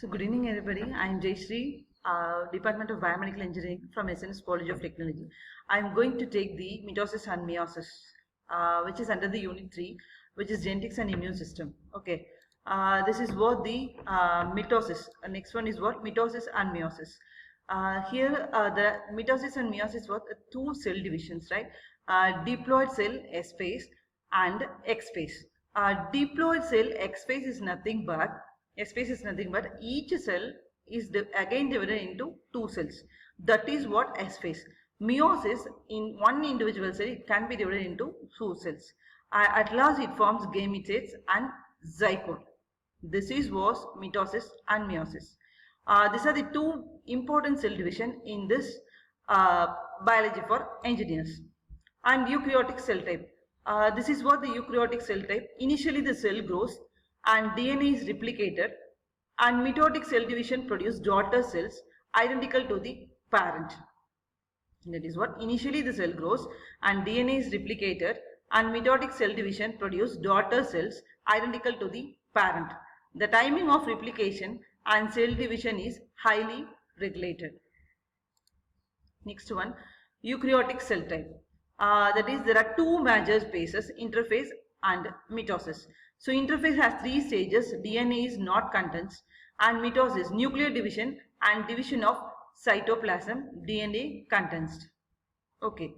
So good evening everybody. I am Jayashree, Department of Biomedical Engineering from SNS College of Technology. I am going to take the mitosis and meiosis, which is under the unit 3, which is genetics and immune system. Okay, this is what the mitosis. Next one is what mitosis and meiosis. Here the mitosis and meiosis were two cell divisions, right? Diploid cell S phase and X phase. Diploid cell X phase is nothing but each cell is again divided into two cells. That is what S phase. Meiosis, in one individual cell, it can be divided into two cells. At last it forms gametes and zygote. This was mitosis and meiosis. These are the two important cell division in this biology for engineers. And eukaryotic cell type. This is what the eukaryotic cell type. Initially the cell grows and DNA is replicated, and mitotic cell division produce daughter cells identical to the parent. That is what initially the cell grows and DNA is replicated, and mitotic cell division produce daughter cells identical to the parent. The timing of replication and cell division is highly regulated. Next one, eukaryotic cell type. That is, there are two major phases, interphase and mitosis. So interphase has three stages: DNA is not contents, and mitosis, nuclear division and division of cytoplasm, DNA contents. Okay.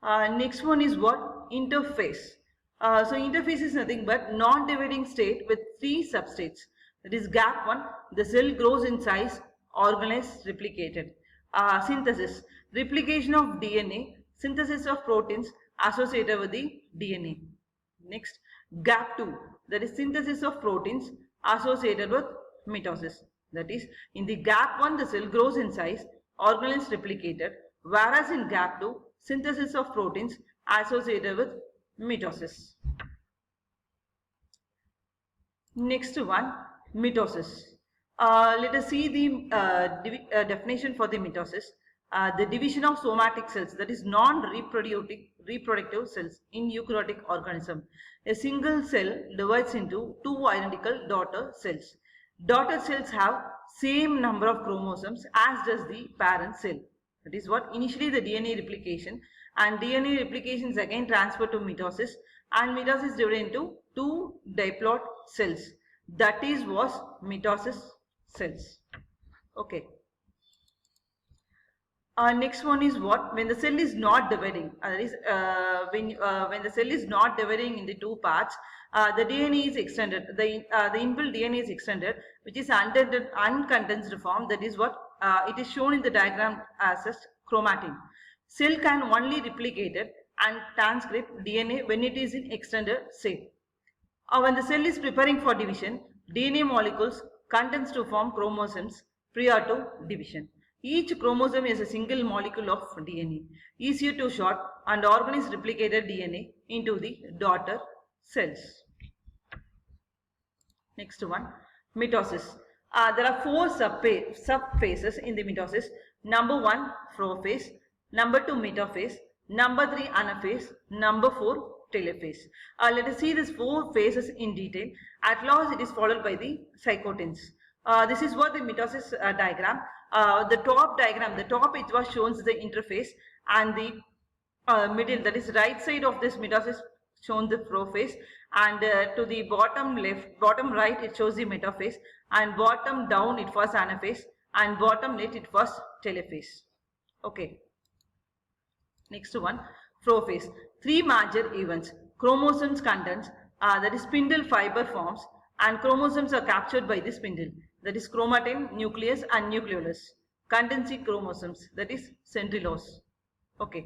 Next one is what? Interphase. So interphase is nothing but non-dividing state with three substates. That is gap 1, the cell grows in size, organized, replicated. Synthesis, replication of DNA, synthesis of proteins associated with the DNA. Next, gap 2, that is synthesis of proteins associated with mitosis. That is, in the gap 1, the cell grows in size, organelles replicated, whereas in gap 2, synthesis of proteins associated with mitosis. Next one, mitosis. Let us see the definition for the mitosis. The division of somatic cells, that is non-reproductive cells in eukaryotic organism. A single cell divides into two identical daughter cells. Daughter cells have same number of chromosomes as does the parent cell. That is what initially the DNA replication, and DNA replication is again transferred to mitosis, and mitosis divided into two diploid cells. That is was mitosis cells. Okay. Next one is what? When the cell is not dividing, that is when the cell is not dividing in the two parts, the DNA is extended, the inbuilt DNA is extended, which is uncondensed form. That is what it is shown in the diagram as a chromatin. Cell can only replicate it and transcript DNA when it is in extended state. When the cell is preparing for division, DNA molecules condense to form chromosomes prior to division. Each chromosome is a single molecule of DNA, easier to sort, and organize replicated DNA into the daughter cells. Next one, mitosis. There are four subphases in the mitosis. Number 1, prophase. Number 2, metaphase. Number 3, anaphase. Number 4, telophase. Let us see these four phases in detail. At last, it is followed by the cytokines. This is what the mitosis diagram. The top diagram, the top it was shown the interphase, and the middle, that is right side of this mitosis shown the prophase, and to the bottom right it shows the metaphase, and bottom down it was anaphase, and bottom left it was telophase. Okay. Next one, prophase. Three major events: chromosomes condense, that is spindle fiber forms, and chromosomes are captured by the spindle, that is chromatin, nucleus and nucleolus. Condensed chromosomes, that is centrulose. Okay,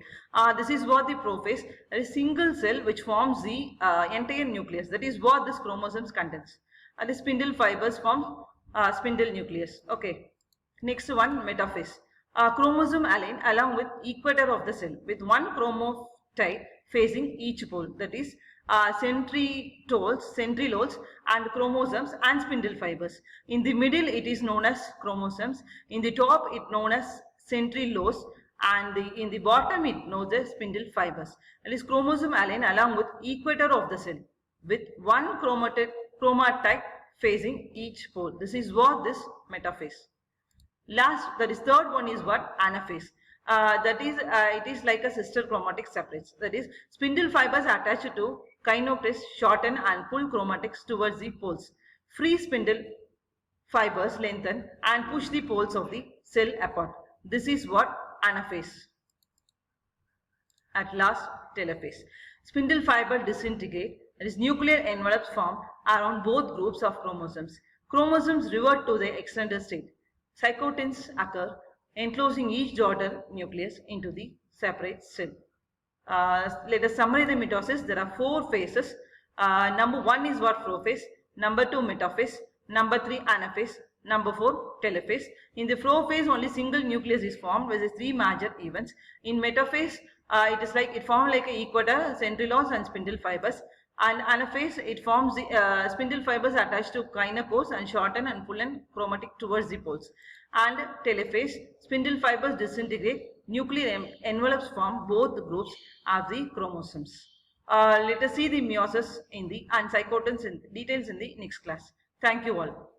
this is what the prophase, that is single cell which forms the entire nucleus. That is what this chromosomes contains. And the spindle fibers form spindle nucleus. Okay. Next one, metaphase. Chromosome align along with equator of the cell with one chromatide facing each pole. That is centrioles and chromosomes and spindle fibers. In the middle it is known as chromosomes. In the top it known as centrioles, and in the bottom it knows as spindle fibers. That is chromosome align along with equator of the cell with one chromatide facing each pole. This is what this metaphase. Last, that is third one is what? Anaphase. That is, it is like a sister chromatic separates. That is, spindle fibers attached to kinopteres shorten and pull chromatics towards the poles. Free spindle fibers lengthen and push the poles of the cell apart. This is what? Anaphase. At last, telophase. Spindle fiber disintegrate, that is nuclear envelopes form around both groups of chromosomes. Chromosomes revert to their extended state. Cytokines occur, enclosing each daughter nucleus into the separate cell. Let us summarize the mitosis. There are 4 phases. Number 1 is what? Prophase. Number 2, metaphase. Number 3, anaphase. Number 4, telophase. In the prophase, only single nucleus is formed with 3 major events. In metaphase, it is like it forms like a equator, centrioles and spindle fibers. And anaphase, it forms the spindle fibers attached to kinopores and shorten and pull and chromatic towards the poles. And telophase, spindle fibers disintegrate, nuclear envelopes form both the groups of the chromosomes. Let us see the meiosis in the and cytokines in details in the next class. Thank you all.